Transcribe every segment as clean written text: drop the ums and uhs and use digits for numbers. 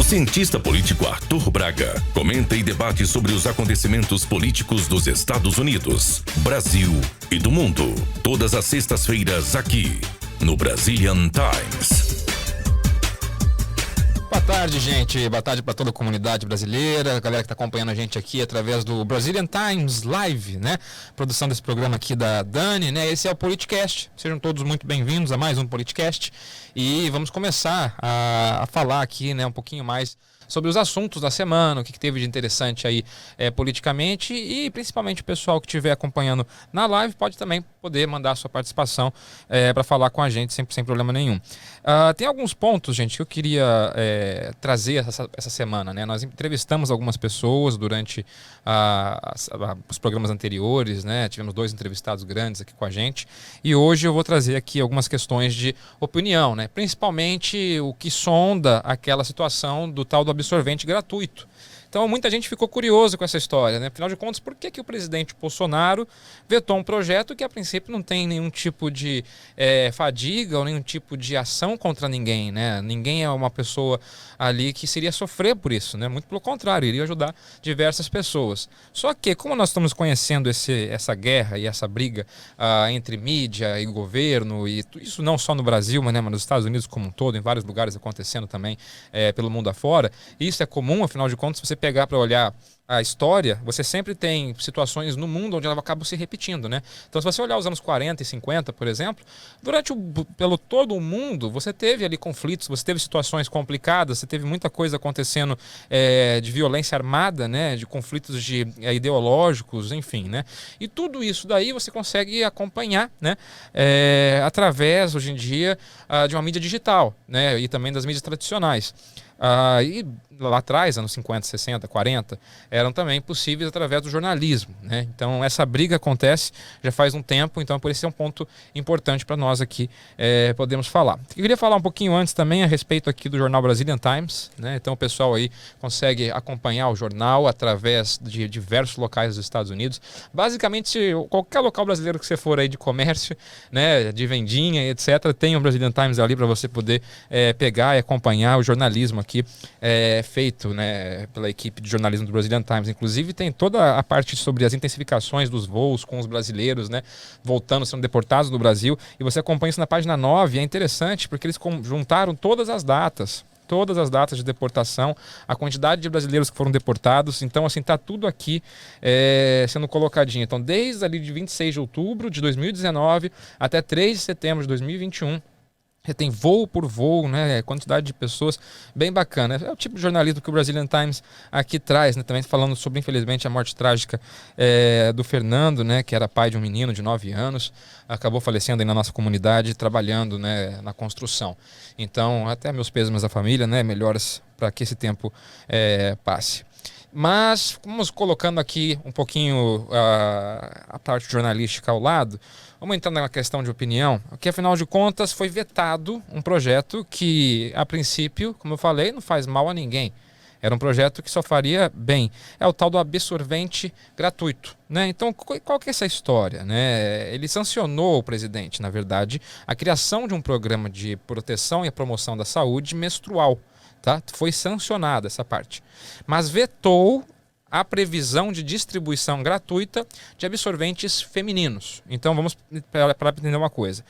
cientista político Arthur Braga comenta e debate sobre os acontecimentos políticos dos Estados Unidos, Brasil e do mundo. Todas as sextas-feiras aqui, no Brazilian Times. Boa tarde, gente. Boa tarde para toda a comunidade brasileira, a galera que está acompanhando a gente aqui através do Brazilian Times Live, né? Produção desse programa aqui da Dani, né? Esse é o Politicast. Sejam todos muito bem-vindos a mais um Politicast. E vamos começar a falar aqui, né, um pouquinho mais sobre os assuntos da semana, o que teve de interessante aí politicamente, e principalmente o pessoal que estiver acompanhando na live pode também mandar a sua participação para falar com a gente sem problema nenhum. Tem alguns pontos, gente, que eu queria trazer essa semana, né? Nós entrevistamos algumas pessoas durante os programas anteriores, né? Tivemos 2 entrevistados grandes aqui com a gente, e hoje eu vou trazer aqui algumas questões de opinião, né? Principalmente o que sonda aquela situação do tal do absorvente gratuito. Então muita gente ficou curiosa com essa história, né? Afinal de contas, por que o presidente Bolsonaro vetou um projeto que a princípio não tem nenhum tipo de fadiga ou nenhum tipo de ação contra ninguém, né? Ninguém é uma pessoa ali que seria sofrer por isso, né? Muito pelo contrário, iria ajudar diversas pessoas. Só que, como nós estamos conhecendo essa guerra e essa briga entre mídia e governo, e isso não só no Brasil, mas nos Estados Unidos como um todo, em vários lugares acontecendo também pelo mundo afora, isso é comum, afinal de contas, se você pegar para olhar a história, você sempre tem situações no mundo onde ela acaba se repetindo, né? Então, se você olhar os anos 40 e 50, por exemplo, pelo todo o mundo, você teve ali conflitos, você teve situações complicadas, você teve muita coisa acontecendo de violência armada, né? De conflitos ideológicos, enfim, né? E tudo isso daí você consegue acompanhar, né? Através, hoje em dia, de uma mídia digital, né? E também das mídias tradicionais. E lá atrás, anos 50, 60, 40, eram também possíveis através do jornalismo, né? Então essa briga acontece já faz um tempo, então por isso é um ponto importante para nós aqui podemos falar. Eu queria falar um pouquinho antes também a respeito aqui do jornal Brazilian Times, né? Então o pessoal aí consegue acompanhar o jornal através de diversos locais dos Estados Unidos. Basicamente, qualquer local brasileiro que você for aí de comércio, né, de vendinha, etc., tem o Brazilian Times ali para você poder pegar e acompanhar o jornalismo aqui feito, né, pela equipe de jornalismo do Brazilian Times. Inclusive tem toda a parte sobre as intensificações dos voos com os brasileiros, né, voltando, sendo deportados do Brasil, e você acompanha isso na página 9, é interessante porque eles juntaram todas as datas de deportação, a quantidade de brasileiros que foram deportados. Então, assim, tá tudo aqui sendo colocadinho. Então, desde ali de 26 de outubro de 2019 até 3 de setembro de 2021, você tem voo por voo, né? Quantidade de pessoas, bem bacana. É o tipo de jornalismo que o Brazilian Times aqui traz, né? Também falando sobre, infelizmente, a morte trágica do Fernando, né? Que era pai de um menino de 9 anos, acabou falecendo aí na nossa comunidade, trabalhando, né, na construção. Então, até meus pêsames à família, né? Melhoras para que esse tempo passe. Mas, vamos colocando aqui um pouquinho a parte jornalística ao lado, vamos entrar na questão de opinião, que afinal de contas foi vetado um projeto que, a princípio, como eu falei, não faz mal a ninguém. Era um projeto que só faria bem. É o tal do absorvente gratuito, né? Então, qual que é essa história, né? Ele sancionou, o presidente, na verdade, a criação de um programa de proteção e promoção da saúde menstrual. Tá? Foi sancionada essa parte, mas vetou a previsão de distribuição gratuita de absorventes femininos. Então vamos para entender uma coisa.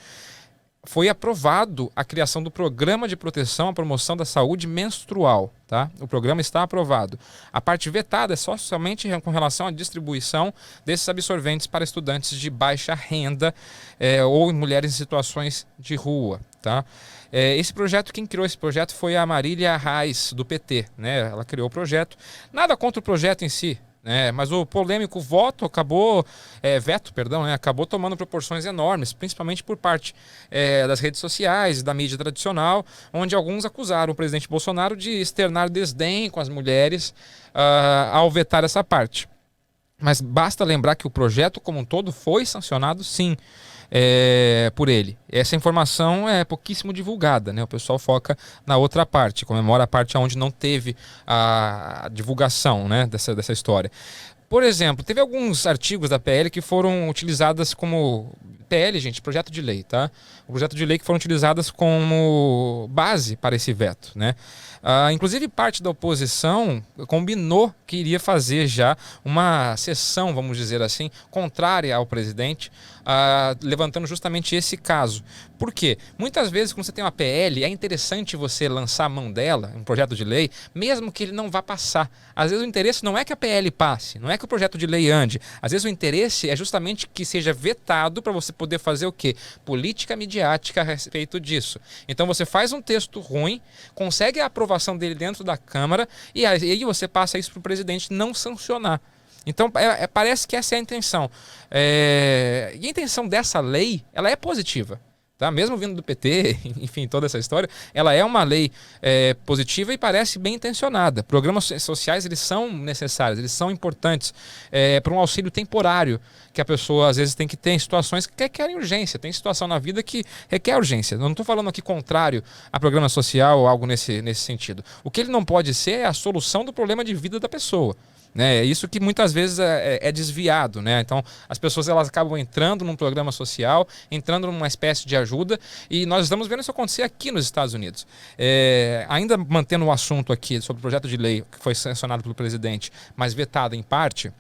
Foi aprovado a criação do Programa de Proteção à Promoção da Saúde Menstrual. Tá? O programa está aprovado. A parte vetada é somente com relação à distribuição desses absorventes para estudantes de baixa renda ou mulheres em situações de rua. Tá? Esse projeto, quem criou esse projeto foi a Marília Reis, do PT. Né? Ela criou o projeto. Nada contra o projeto em si. Mas o polêmico veto, acabou tomando proporções enormes, principalmente por parte das redes sociais, da mídia tradicional, onde alguns acusaram o presidente Bolsonaro de externar desdém com as mulheres ao vetar essa parte. Mas basta lembrar que o projeto como um todo foi sancionado, sim, por ele. Essa informação é pouquíssimo divulgada, né? O pessoal foca na outra parte, comemora a parte onde não teve a divulgação, né, dessa história. Por exemplo, teve alguns artigos da PL que foram utilizados como PL, gente, projeto de lei, tá? O projeto de lei que foram utilizadas como base para esse veto, né? Inclusive, parte da oposição combinou que iria fazer já uma sessão, vamos dizer assim, contrária ao presidente, levantando justamente esse caso. Por quê? Muitas vezes, quando você tem uma PL, é interessante você lançar a mão dela, um projeto de lei, mesmo que ele não vá passar. Às vezes o interesse não é que a PL passe, não é que o projeto de lei ande. Às vezes o interesse é justamente que seja vetado para você poder fazer o quê? Política midiática a respeito disso. Então você faz um texto ruim, consegue a aprovação dele dentro da Câmara e aí você passa isso para o presidente não sancionar. Então, parece que essa é a intenção. E a intenção dessa lei, ela é positiva. Tá? Mesmo vindo do PT, enfim, toda essa história, ela é uma lei positiva e parece bem intencionada. Programas sociais, eles são necessários, eles são importantes para um auxílio temporário que a pessoa, às vezes, tem que ter em situações que requerem urgência. Tem situação na vida que requer urgência. Eu não estou falando aqui contrário a programa social ou algo nesse sentido. O que ele não pode ser é a solução do problema de vida da pessoa. É isso que muitas vezes é desviado, né? Então as pessoas elas acabam entrando num programa social, entrando numa espécie de ajuda, e nós estamos vendo isso acontecer aqui nos Estados Unidos. Ainda mantendo o assunto aqui sobre o projeto de lei que foi sancionado pelo presidente, mas vetado em parte,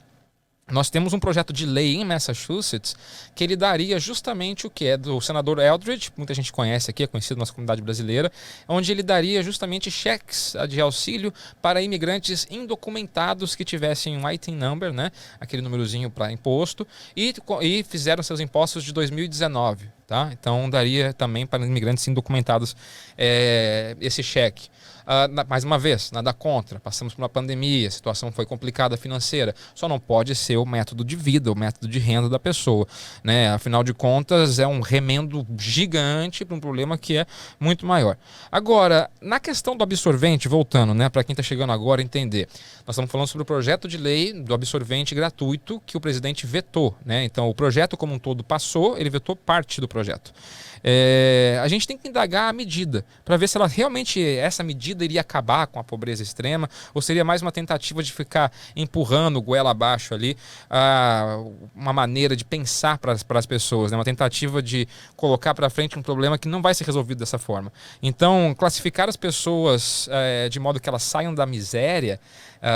nós temos um projeto de lei em Massachusetts que ele daria justamente o que é do senador Eldridge, muita gente conhece aqui, é conhecido na nossa comunidade brasileira, onde ele daria justamente cheques de auxílio para imigrantes indocumentados que tivessem um ITIN number, né, aquele númerozinho para imposto, e fizeram seus impostos de 2019. Tá? Então daria também para imigrantes indocumentados esse cheque. Mais uma vez, nada contra, passamos por uma pandemia, a situação foi complicada financeira, só não pode ser o método de vida, o método de renda da pessoa, né? Afinal de contas, é um remendo gigante para um problema que é muito maior. Agora, na questão do absorvente, voltando, né, para quem está chegando agora entender, nós estamos falando sobre o projeto de lei do absorvente gratuito que o presidente vetou, né? Então, o projeto como um todo passou, ele vetou parte do projeto. A gente tem que indagar a medida para ver se essa medida iria acabar com a pobreza extrema ou seria mais uma tentativa de ficar empurrando goela abaixo ali uma maneira de pensar para as pessoas, né? Uma tentativa de colocar para frente um problema que não vai ser resolvido dessa forma. Então, classificar as pessoas de modo que elas saiam da miséria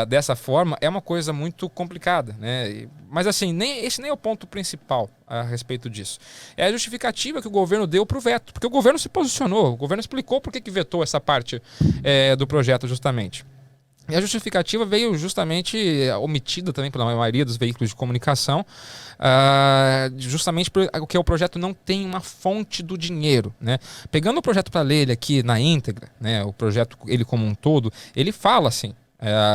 dessa forma é uma coisa muito complicada, né? Mas assim, esse nem é o ponto principal a respeito disso. É a justificativa que o governo deu para o veto, porque o governo se posicionou, o governo explicou por que vetou essa parte do projeto justamente. E a justificativa veio justamente omitida também pela maioria dos veículos de comunicação, justamente porque o projeto não tem uma fonte do dinheiro, né? Pegando o projeto para ler ele aqui na íntegra, né, o projeto ele como um todo, ele fala assim,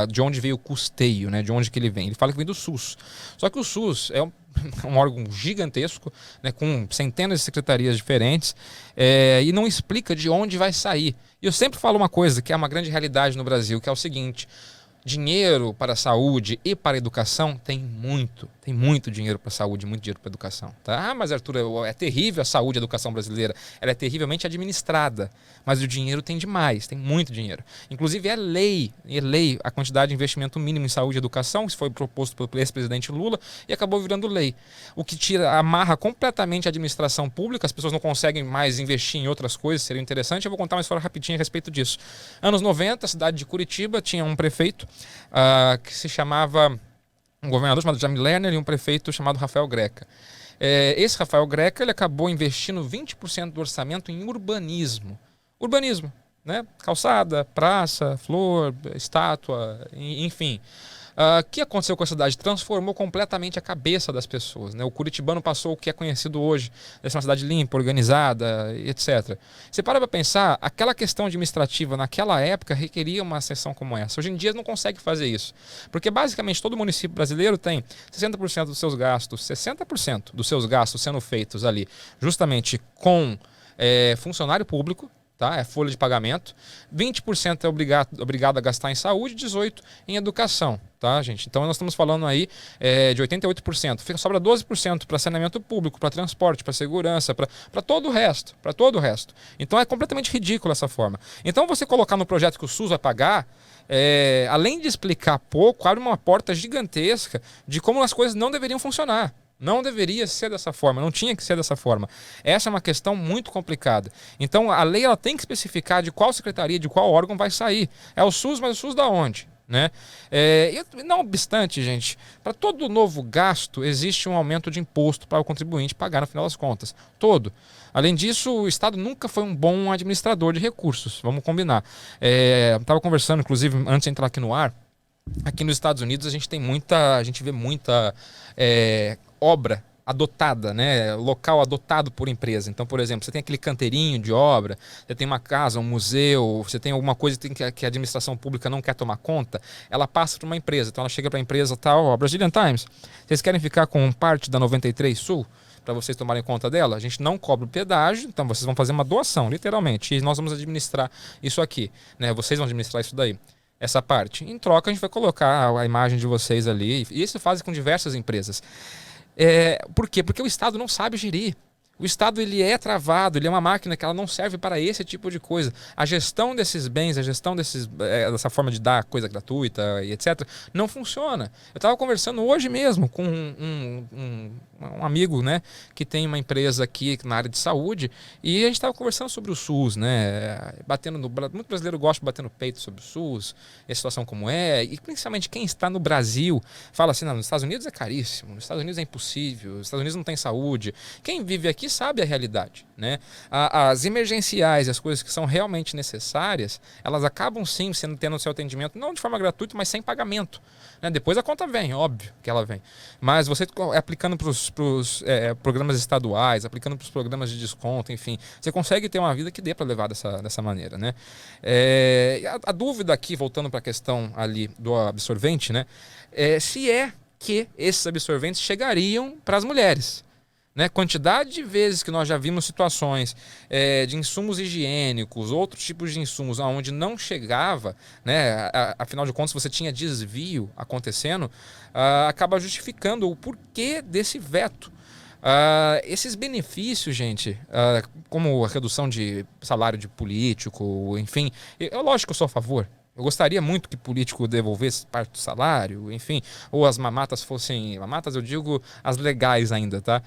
de onde veio o custeio, né, de onde que ele vem. Ele fala que vem do SUS. Só que o SUS é um órgão gigantesco, né, com centenas de secretarias diferentes, e não explica de onde vai sair. E eu sempre falo uma coisa que é uma grande realidade no Brasil, que é o seguinte: dinheiro para a saúde e para a educação tem muito dinheiro para a saúde, muito dinheiro para a educação. Tá? Mas, Arthur, é terrível a saúde e a educação brasileira. Ela é terrivelmente administrada, mas o dinheiro tem demais, tem muito dinheiro. Inclusive é lei a quantidade de investimento mínimo em saúde e educação, que foi proposto pelo ex-presidente Lula e acabou virando lei. O que amarra completamente a administração pública, as pessoas não conseguem mais investir em outras coisas, seria interessante. Eu vou contar uma história rapidinha a respeito disso. Anos 90, a cidade de Curitiba tinha um prefeito que se chamava, um governador chamado Jamil Lerner e um prefeito chamado Rafael Greca. Esse Rafael Greca ele acabou investindo 20% do orçamento em urbanismo. Urbanismo, né? Calçada, praça, flor, estátua, enfim. O que aconteceu com a cidade? Transformou completamente a cabeça das pessoas, né? O curitibano passou o que é conhecido hoje, de ser uma cidade limpa, organizada, etc. Você para pensar, aquela questão administrativa naquela época requeria uma sessão como essa. Hoje em dia não consegue fazer isso, porque basicamente todo município brasileiro tem 60% dos seus gastos, 60% dos seus gastos sendo feitos ali justamente com funcionário público, tá? É folha de pagamento, 20% é obrigado a gastar em saúde, 18% em educação, tá, gente? Então nós estamos falando aí de 88%, sobra 12% para saneamento público, para transporte, para segurança, para todo o resto, Então é completamente ridículo essa forma. Então você colocar no projeto que o SUS vai pagar, além de explicar pouco, abre uma porta gigantesca de como as coisas não deveriam funcionar. Não deveria ser dessa forma, não tinha que ser dessa forma. Essa é uma questão muito complicada. Então a lei ela tem que especificar de qual secretaria, de qual órgão vai sair. É o SUS, mas o SUS da onde? Né? Não obstante, gente, para todo novo gasto existe um aumento de imposto para o contribuinte pagar no final das contas. Todo. Além disso, o Estado nunca foi um bom administrador de recursos, vamos combinar. Estava conversando, inclusive, antes de entrar aqui no ar, aqui nos Estados Unidos a gente vê muita obra adotada, né? Local adotado por empresa. Então, por exemplo, você tem aquele canteirinho de obra, você tem uma casa, um museu, você tem alguma coisa que a administração pública não quer tomar conta, ela passa para uma empresa. Então ela chega para a empresa tal, a Brazilian Times, vocês querem ficar com parte da 93 Sul? Para vocês tomarem conta dela, a gente não cobra o pedágio, então vocês vão fazer uma doação, literalmente, e nós vamos administrar isso aqui, né? Vocês vão administrar isso daí. Essa parte. Em troca, a gente vai colocar a imagem de vocês ali. E isso faz com diversas empresas. Por quê? Porque o Estado não sabe gerir. O Estado ele é travado, ele é uma máquina que ela não serve para esse tipo de coisa. A gestão desses bens, a gestão dessa forma de dar coisa gratuita e etc., não funciona. Eu estava conversando hoje mesmo com um amigo, né, que tem uma empresa aqui na área de saúde, e a gente estava conversando sobre o SUS, né, muito brasileiro gosta de bater no peito sobre o SUS, a situação como é, e principalmente quem está no Brasil fala assim, não, nos Estados Unidos é caríssimo, nos Estados Unidos é impossível, nos Estados Unidos não tem saúde. Quem vive aqui sabe a realidade, né? As emergenciais, as coisas que são realmente necessárias, elas acabam sim tendo o seu atendimento, não de forma gratuita, mas sem pagamento. Né? Depois a conta vem, óbvio que ela vem. Mas você aplicando para os programas estaduais, aplicando para os programas de desconto, enfim, você consegue ter uma vida que dê para levar dessa maneira, né? A dúvida aqui, voltando para a questão ali do absorvente, né? Se é que esses absorventes chegariam para as mulheres. Né? Quantidade de vezes que nós já vimos situações de insumos higiênicos, outros tipos de insumos onde não chegava, né? Afinal de contas você tinha desvio acontecendo, acaba justificando o porquê desse veto. Esses benefícios, gente, como a redução de salário de político, enfim, lógico que eu sou a favor. Eu gostaria muito que político devolvesse parte do salário, enfim, ou as mamatas fossem... Mamatas, eu digo as legais ainda, tá?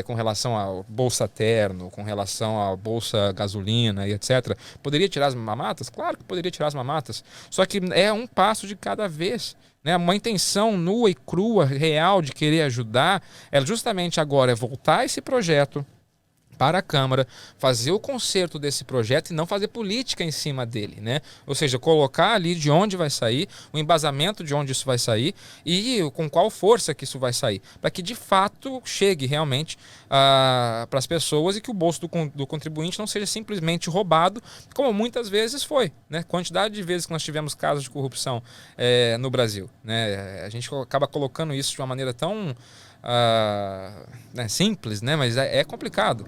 Com relação ao Bolsa Terno, com relação à Bolsa Gasolina e etc. Poderia tirar as mamatas? Claro que poderia tirar as mamatas. Só que é um passo de cada vez. Né? Uma intenção nua e crua, real, de querer ajudar, justamente agora voltar esse projeto para a Câmara, fazer o conserto desse projeto e não fazer política em cima dele, né? Ou seja, colocar ali de onde vai sair, o embasamento de onde isso vai sair e com qual força que isso vai sair, para que de fato chegue realmente para as pessoas e que o bolso do contribuinte não seja simplesmente roubado, como muitas vezes foi, né? Quantidade de vezes que nós tivemos casos de corrupção no Brasil, né? A gente acaba colocando isso de uma maneira tão simples, né? Mas é complicado.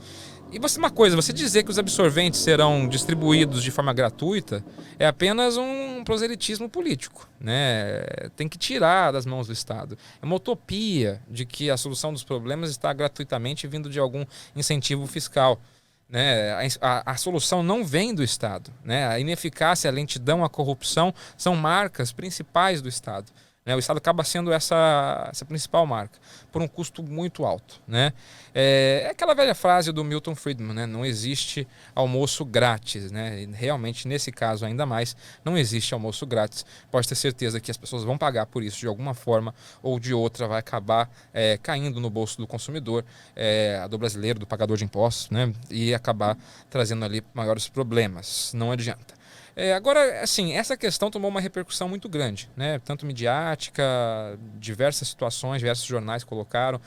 E uma coisa, você dizer que os absorventes serão distribuídos de forma gratuita é apenas um proselitismo político, né? Tem que tirar das mãos do Estado. É uma utopia de que a solução dos problemas está gratuitamente vindo de algum incentivo fiscal. Né? A solução não vem do Estado. Né? A ineficácia, a lentidão, a corrupção são marcas principais do Estado. O Estado acaba sendo essa principal marca, por um custo muito alto. Né? É aquela velha frase do Milton Friedman, né? Não existe almoço grátis. Né? E realmente, nesse caso ainda mais, não existe almoço grátis. Pode ter certeza que as pessoas vão pagar por isso de alguma forma ou de outra, vai acabar caindo no bolso do consumidor, do brasileiro, do pagador de impostos, né? E acabar trazendo ali maiores problemas. Não adianta. Agora, assim, essa questão tomou uma repercussão muito grande, né? Tanto midiática, diversas situações, diversos jornais colocaram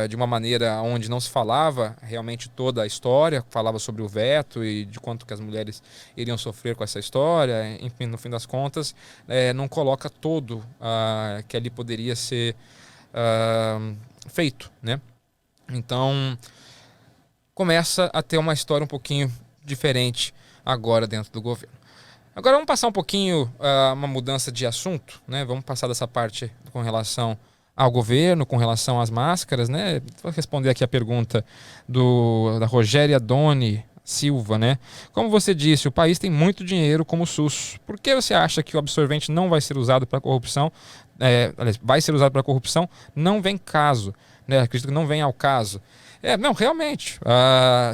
de uma maneira onde não se falava realmente toda a história, falava sobre o veto e de quanto que as mulheres iriam sofrer com essa história, enfim, no fim das contas, não coloca todo que ali poderia ser feito, né? Então, começa a ter uma história um pouquinho diferente agora dentro do governo. Agora vamos passar um pouquinho uma mudança de assunto, né? Vamos passar dessa parte com relação ao governo, com relação às máscaras, né? Vou responder aqui a pergunta da Rogéria Doni Silva, né? Como você disse, o país tem muito dinheiro como o SUS. Por que você acha que o absorvente não vai ser usado para corrupção? Vai ser usado para corrupção? Não vem caso. né? Acredito que não venha ao caso. Não, realmente,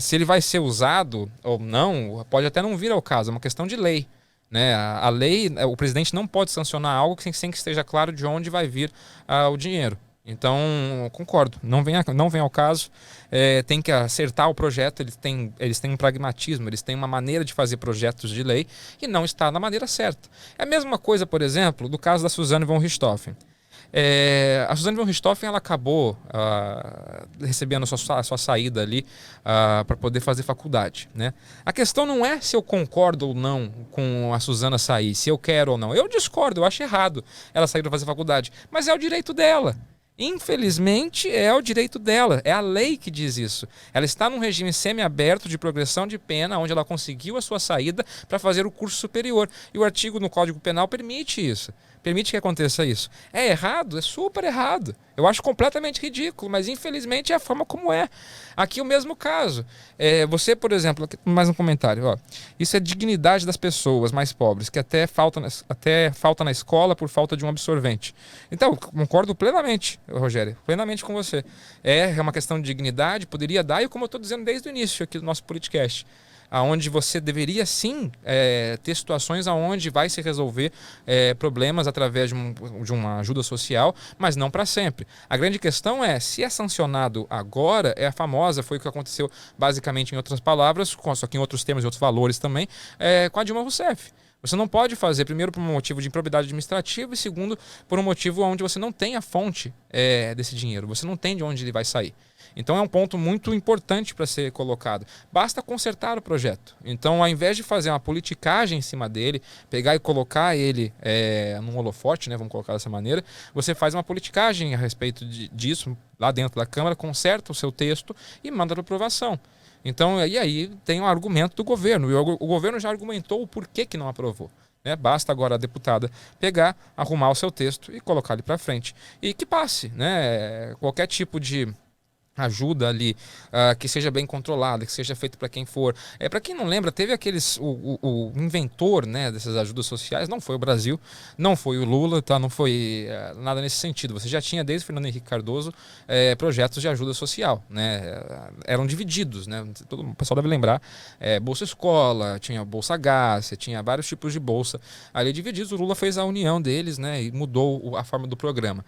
se ele vai ser usado ou não, pode até não vir ao caso, é uma questão de lei. Né? A lei, o presidente não pode sancionar algo sem que esteja claro de onde vai vir o dinheiro. Então, concordo, não vem ao caso, tem que acertar o projeto, eles têm um pragmatismo, eles têm uma maneira de fazer projetos de lei e não está na maneira certa. É a mesma coisa, por exemplo, do caso da Suzane von Richthofen. A Suzane von Richthofen, ela acabou recebendo a sua saída ali para poder fazer faculdade, né? A questão não é se eu concordo ou não com a Suzana sair, se eu quero ou não. Eu discordo, eu acho errado ela sair para fazer faculdade, mas é o direito dela. Infelizmente, é o direito dela, é a lei que diz isso. Ela está num regime semiaberto de progressão de pena, onde ela conseguiu a sua saída para fazer o curso superior. E o artigo no Código Penal permite isso. Permite que aconteça isso. É errado? É super errado. Eu acho completamente ridículo, mas infelizmente é a forma como é. Aqui o mesmo caso. Você, por exemplo, mais um comentário. Isso é dignidade das pessoas mais pobres, que até falta na escola por falta de um absorvente. Então, concordo plenamente, Rogério, plenamente com você. É uma questão de dignidade, poderia dar, e como eu estou dizendo desde o início aqui do nosso podcast, aonde você deveria sim ter situações aonde vai se resolver problemas através de uma ajuda social, mas não para sempre. A grande questão é, se é sancionado agora, é a famosa, foi o que aconteceu basicamente em outras palavras, só que em outros termos e outros valores também, com a Dilma Rousseff. Você não pode fazer, primeiro, por um motivo de improbidade administrativa e, segundo, por um motivo onde você não tem a fonte desse dinheiro, você não tem de onde ele vai sair. Então é um ponto muito importante para ser colocado. Basta consertar o projeto. Então, ao invés de fazer uma politicagem em cima dele, pegar e colocar ele num holofote, né, vamos colocar dessa maneira, você faz uma politicagem a respeito disso lá dentro da Câmara, conserta o seu texto e manda para aprovação. Então, e aí tem um argumento do governo. E o governo já argumentou o porquê que não aprovou. Né? Basta agora a deputada pegar, arrumar o seu texto e colocar ele para frente. E que passe, né? Qualquer tipo de ajuda ali, que seja bem controlada, que seja feito para quem for. Para quem não lembra, teve o inventor, né, dessas ajudas sociais, não foi o Brasil, não foi o Lula, tá? Não foi nada nesse sentido. Você já tinha, desde Fernando Henrique Cardoso, projetos de ajuda social, né? Eram divididos, né? O pessoal deve lembrar, Bolsa Escola, tinha Bolsa Gás, tinha vários tipos de bolsa ali divididos. O Lula fez a união deles, né, e mudou a forma do programa.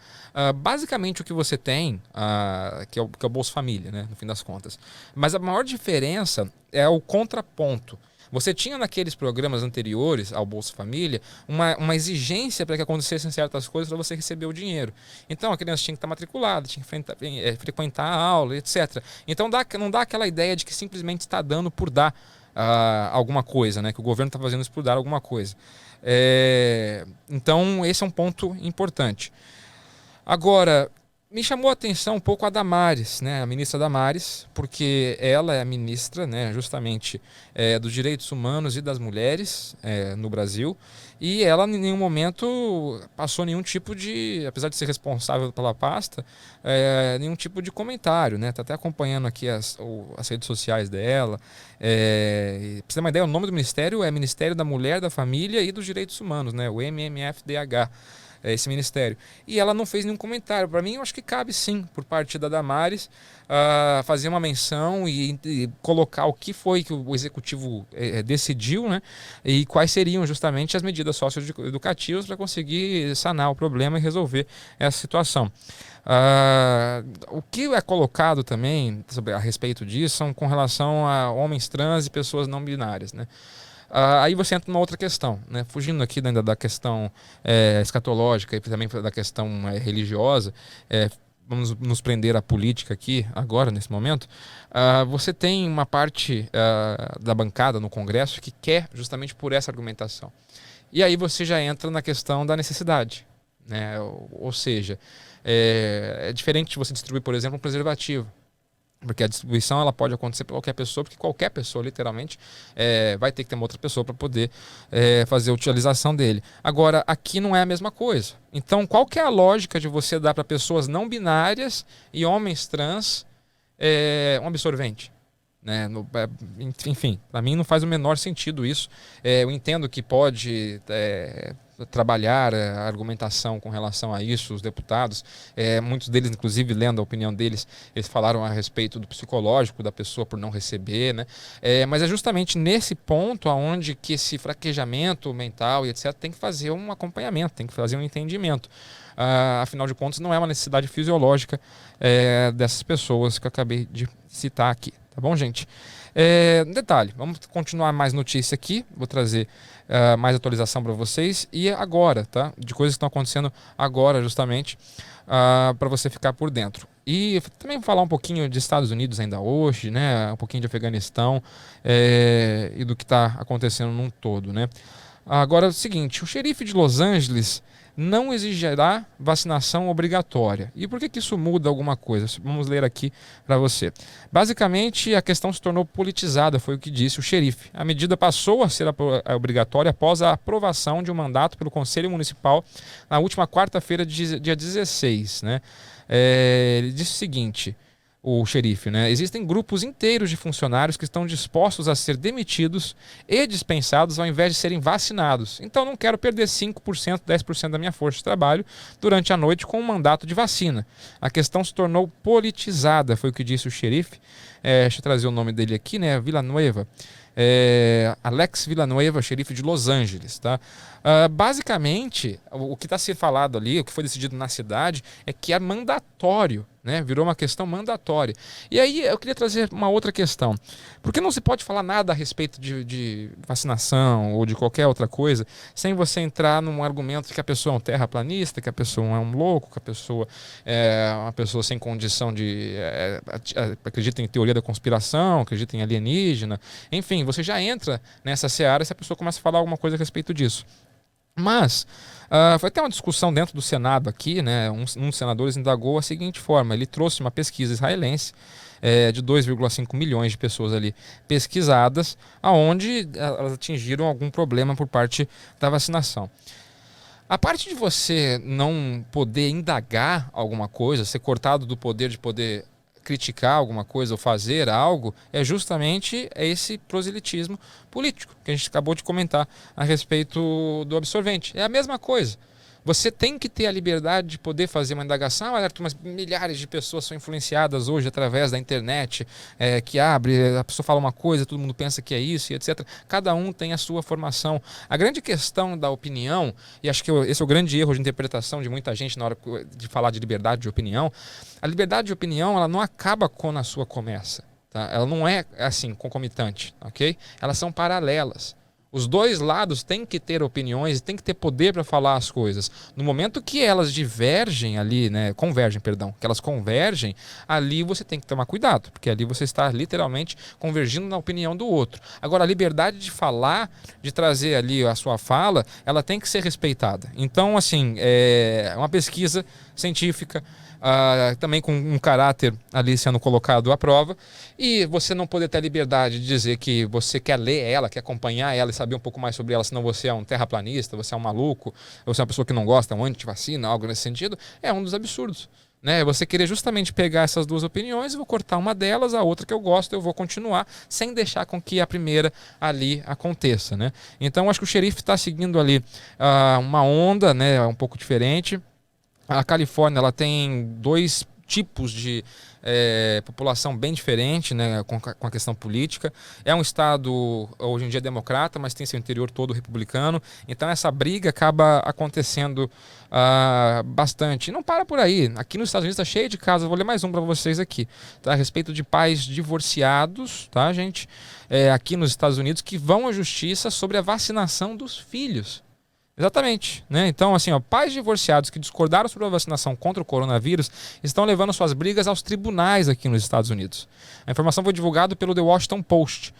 Basicamente o que você tem, que é o Bolsa Família, né, no fim das contas. Mas a maior diferença é o contraponto. Você tinha naqueles programas anteriores ao Bolsa Família uma exigência para que acontecessem certas coisas para você receber o dinheiro. Então a criança tinha que estar matriculada, tinha que frequentar a aula, etc. Então não dá aquela ideia de que simplesmente está dando por dar alguma coisa, né, que o governo está fazendo isso por dar alguma coisa. Então esse é um ponto importante. Agora, me chamou a atenção um pouco a Damares, né, a ministra Damares, porque ela é a ministra, né, justamente dos direitos humanos e das mulheres no Brasil, e ela em nenhum momento passou nenhum tipo de, apesar de ser responsável pela pasta, nenhum tipo de comentário, né? Tá até acompanhando aqui as redes sociais dela. Pra você ter uma ideia, o nome do ministério é Ministério da Mulher, da Família e dos Direitos Humanos, né, o MMFDH. Esse ministério. E ela não fez nenhum comentário. Para mim, eu acho que cabe sim, por parte da Damares, fazer uma menção e colocar o que foi que o executivo decidiu, né? E quais seriam justamente as medidas socioeducativas para conseguir sanar o problema e resolver essa situação. O que é colocado também a respeito disso são com relação a homens trans e pessoas não binárias, né? Aí você entra numa outra questão, né? Fugindo aqui ainda da questão escatológica e também da questão religiosa, vamos nos prender à política aqui agora, nesse momento. Você tem uma parte da bancada no Congresso que quer justamente por essa argumentação. E aí você já entra na questão da necessidade, né? Ou seja, é diferente de você distribuir, por exemplo, um preservativo. Porque a distribuição ela pode acontecer para qualquer pessoa, porque qualquer pessoa, literalmente, vai ter que ter uma outra pessoa para poder fazer a utilização dele. Agora, aqui não é a mesma coisa. Então, qual que é a lógica de você dar para pessoas não binárias e homens trans um absorvente? né? Enfim, para mim não faz o menor sentido isso. Eu entendo que pode trabalhar a argumentação com relação a isso, os deputados, muitos deles, inclusive, lendo a opinião deles, eles falaram a respeito do psicológico da pessoa por não receber, né? Mas é justamente nesse ponto aonde que esse fraquejamento mental e etc. tem que fazer um acompanhamento, tem que fazer um entendimento. Afinal de contas, não é uma necessidade fisiológica dessas pessoas que eu acabei de citar aqui, tá bom, gente? Detalhe, vamos continuar mais notícia aqui, vou trazer mais atualização para vocês e agora, tá? De coisas que estão acontecendo agora justamente para você ficar por dentro. E também falar um pouquinho de Estados Unidos ainda hoje, né? Um pouquinho de Afeganistão e do que está acontecendo num todo, né? Agora é o seguinte, o xerife de Los Angeles não exigirá vacinação obrigatória. E por que isso muda alguma coisa? Vamos ler aqui para você. Basicamente, a questão se tornou politizada, foi o que disse o xerife. A medida passou a ser obrigatória após a aprovação de um mandato pelo Conselho Municipal na última quarta-feira, dia 16. Né? Ele disse o seguinte... O xerife, né? Existem grupos inteiros de funcionários que estão dispostos a ser demitidos e dispensados ao invés de serem vacinados. Então não quero perder 5%, 10% da minha força de trabalho durante a noite com um mandato de vacina. A questão se tornou politizada, foi o que disse o xerife. Deixa eu trazer o nome dele aqui, né? Villanueva. Alex Villanueva, xerife de Los Angeles, tá? Basicamente, o que está se falado ali, o que foi decidido na cidade, é que é mandatório, né? Virou uma questão mandatória. E aí eu queria trazer uma outra questão. Por que não se pode falar nada a respeito de vacinação ou de qualquer outra coisa sem você entrar num argumento que a pessoa é um terraplanista, que a pessoa é um louco, que a pessoa é uma pessoa sem condição de... acredita em teoria da conspiração, acredita em alienígena, enfim, você já entra nessa seara se a pessoa começa a falar alguma coisa a respeito disso. Mas foi até uma discussão dentro do Senado aqui, né? Um dos senadores indagou a seguinte forma, ele trouxe uma pesquisa israelense de 2,5 milhões de pessoas ali pesquisadas, aonde elas atingiram algum problema por parte da vacinação. A parte de você não poder indagar alguma coisa, ser cortado do poder de poder criticar alguma coisa ou fazer algo, é justamente esse proselitismo político que a gente acabou de comentar a respeito do absorvente. É a mesma coisa. Você tem que ter a liberdade de poder fazer uma indagação. Mas milhares de pessoas são influenciadas hoje através da internet, que abre, a pessoa fala uma coisa, todo mundo pensa que é isso e etc. Cada um tem a sua formação. A grande questão da opinião, e acho que esse é o grande erro de interpretação de muita gente na hora de falar de liberdade de opinião, a liberdade de opinião ela não acaba quando a sua começa. Tá? Ela não é assim, concomitante, ok? Elas são paralelas. Os dois lados têm que ter opiniões, têm que ter poder para falar as coisas. No momento que elas divergem ali, né, que elas convergem, ali você tem que tomar cuidado, porque ali você está literalmente convergindo na opinião do outro. Agora, a liberdade de falar, de trazer ali a sua fala, ela tem que ser respeitada. Então, assim, é uma pesquisa científica, também com um caráter ali sendo colocado à prova, e você não poder ter a liberdade de dizer que você quer ler ela, quer acompanhar ela e saber um pouco mais sobre ela, senão você é um terraplanista, você é um maluco, você é uma pessoa que não gosta, um antivacina, algo nesse sentido, é um dos absurdos. Né? Você querer justamente pegar essas duas opiniões, eu vou cortar uma delas, a outra que eu gosto eu vou continuar, sem deixar com que a primeira ali aconteça. Né? Então acho que o xerife está seguindo ali uma onda, né, um pouco diferente. A Califórnia ela tem dois tipos de população bem diferente, né, com a questão política. É um estado hoje em dia democrata, mas tem seu interior todo republicano. Então essa briga acaba acontecendo bastante. E não para por aí. Aqui nos Estados Unidos está cheio de casos. Vou ler mais um para vocês aqui. Tá? A respeito de pais divorciados, tá, gente? Aqui nos Estados Unidos que vão à justiça sobre a vacinação dos filhos. Exatamente, né? Então, assim, pais divorciados que discordaram sobre a vacinação contra o coronavírus estão levando suas brigas aos tribunais aqui nos Estados Unidos. A informação foi divulgada pelo The Washington Post.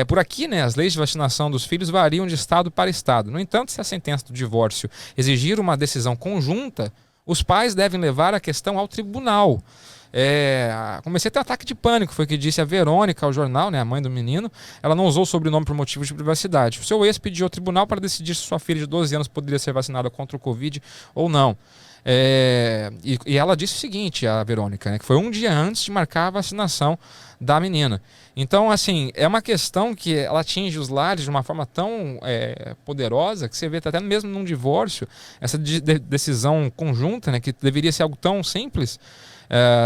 Por aqui, né, as leis de vacinação dos filhos variam de estado para estado. No entanto, se a sentença do divórcio exigir uma decisão conjunta, os pais devem levar a questão ao tribunal. Comecei a ter um ataque de pânico, foi o que disse a Verônica ao jornal, né, a mãe do menino. Ela não usou o sobrenome por motivos de privacidade. O seu ex pediu ao tribunal para decidir se sua filha de 12 anos poderia ser vacinada contra o Covid ou não. E ela disse o seguinte, a Verônica, né, que foi um dia antes de marcar a vacinação da menina. Então, assim, é uma questão que ela atinge os lares de uma forma tão poderosa que você vê até mesmo num divórcio, essa decisão conjunta, né, que deveria ser algo tão simples,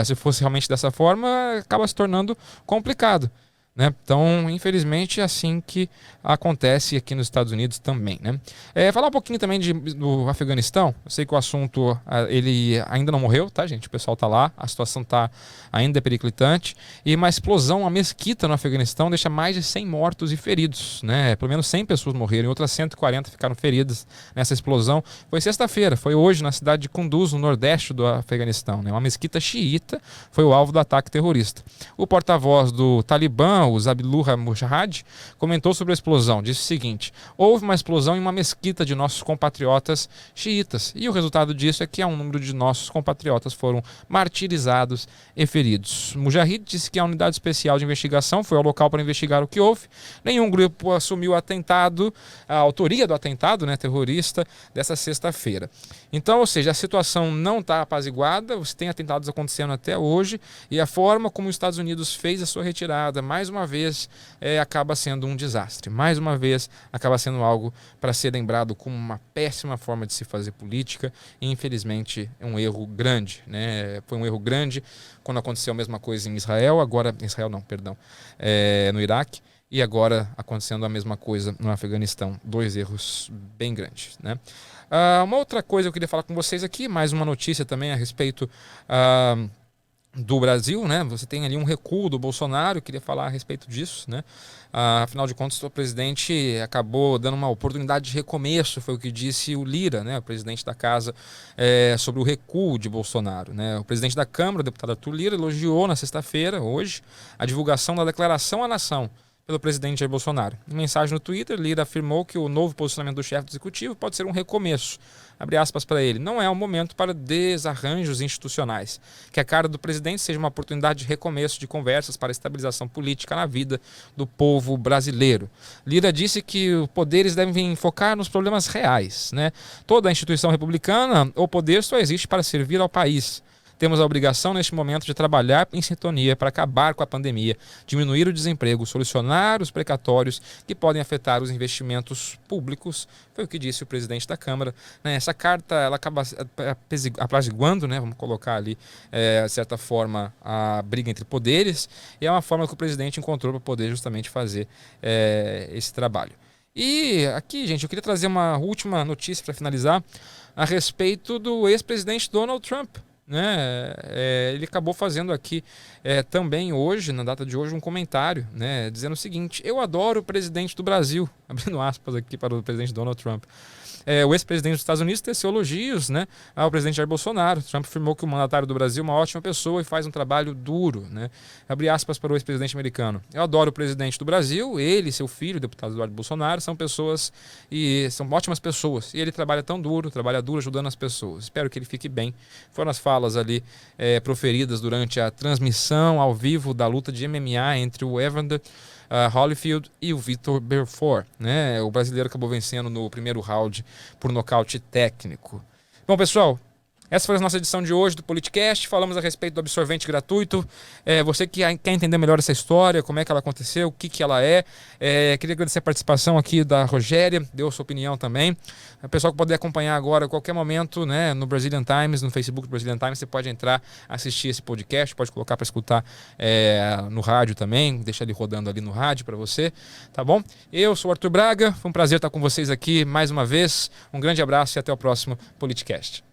se fosse realmente dessa forma, acaba se tornando complicado. Né? Então, infelizmente, é assim que acontece aqui nos Estados Unidos também. Né? Falar um pouquinho também do Afeganistão. Eu sei que o assunto ele ainda não morreu, tá, gente? O pessoal tá lá, a situação tá ainda periclitante. E uma explosão, uma mesquita no Afeganistão deixa mais de 100 mortos e feridos. Né? Pelo menos 100 pessoas morreram e outras 140 ficaram feridas nessa explosão. Foi sexta-feira, foi hoje na cidade de Kunduz, no nordeste do Afeganistão. Né? Uma mesquita xiita foi o alvo do ataque terrorista. O porta-voz do Talibã, o Zabilullah Mujahid, comentou sobre a explosão. Disse o seguinte: houve uma explosão em uma mesquita de nossos compatriotas xiitas e o resultado disso é que um número de nossos compatriotas foram martirizados e feridos. Mujahid disse que a unidade especial de investigação foi ao local para investigar o que houve. Nenhum grupo assumiu a autoria do atentado, né, terrorista dessa sexta-feira. Então, ou seja, a situação não está apaziguada, você tem atentados acontecendo até hoje e a forma como os Estados Unidos fez a sua retirada, mais uma vez, acaba sendo um desastre. Mais uma vez, acaba sendo algo para ser lembrado como uma péssima forma de se fazer política e, infelizmente, é um erro grande. Né? Foi um erro grande quando aconteceu a mesma coisa em Israel, no Iraque, e agora acontecendo a mesma coisa no Afeganistão. 2 erros bem grandes. Né? Uma outra coisa que eu queria falar com vocês aqui, mais uma notícia também a respeito do Brasil, né? Você tem ali um recuo do Bolsonaro, eu queria falar a respeito disso, né? Afinal de contas, o presidente acabou dando uma oportunidade de recomeço, foi o que disse o Lira, né? O presidente da casa, sobre o recuo de Bolsonaro, né? O presidente da Câmara, o deputado Arthur Lira, elogiou na sexta-feira, hoje, a divulgação da declaração à nação pelo presidente Jair Bolsonaro. Em mensagem no Twitter, Lira afirmou que o novo posicionamento do chefe do executivo pode ser um recomeço. Abre aspas para ele. Não é um momento para desarranjos institucionais. Que a cara do presidente seja uma oportunidade de recomeço de conversas para a estabilização política na vida do povo brasileiro. Lira disse que os poderes devem focar nos problemas reais. Né? Toda a instituição republicana ou poder só existe para servir ao país. Temos a obrigação neste momento de trabalhar em sintonia para acabar com a pandemia, diminuir o desemprego, solucionar os precatórios que podem afetar os investimentos públicos, foi o que disse o presidente da Câmara. Essa carta ela acaba apaziguando, né, vamos colocar ali, de certa forma, a briga entre poderes, e é uma forma que o presidente encontrou para poder justamente fazer esse trabalho. E aqui, gente, eu queria trazer uma última notícia para finalizar a respeito do ex-presidente Donald Trump. Né? Ele acabou fazendo aqui também hoje, na data de hoje, um comentário, né, dizendo o seguinte: eu adoro o presidente do Brasil, abrindo aspas aqui para o presidente Donald Trump. O ex-presidente dos Estados Unidos teceu elogios, né, ao presidente Jair Bolsonaro. Trump afirmou que o mandatário do Brasil é uma ótima pessoa e faz um trabalho duro. Né? Abre aspas para o ex-presidente americano. Eu adoro o presidente do Brasil, ele e seu filho, o deputado Eduardo Bolsonaro, são ótimas pessoas. E ele trabalha duro ajudando as pessoas. Espero que ele fique bem. Foram as falas ali proferidas durante a transmissão ao vivo da luta de MMA entre o Evander Holyfield e o Vitor Belfort. Né? O brasileiro acabou vencendo no primeiro round por nocaute técnico. Bom, pessoal, essa foi a nossa edição de hoje do Politicast. Falamos a respeito do absorvente gratuito. Você que quer entender melhor essa história, como é que ela aconteceu, o que ela é. Queria agradecer a participação aqui da Rogéria, deu a sua opinião também. O pessoal que poder acompanhar agora a qualquer momento, né, no Brazilian Times, no Facebook do Brazilian Times, você pode entrar, assistir esse podcast, pode colocar para escutar no rádio também, deixar ele rodando ali no rádio para você, tá bom? Eu sou o Arthur Braga, foi um prazer estar com vocês aqui mais uma vez. Um grande abraço e até o próximo Politicast.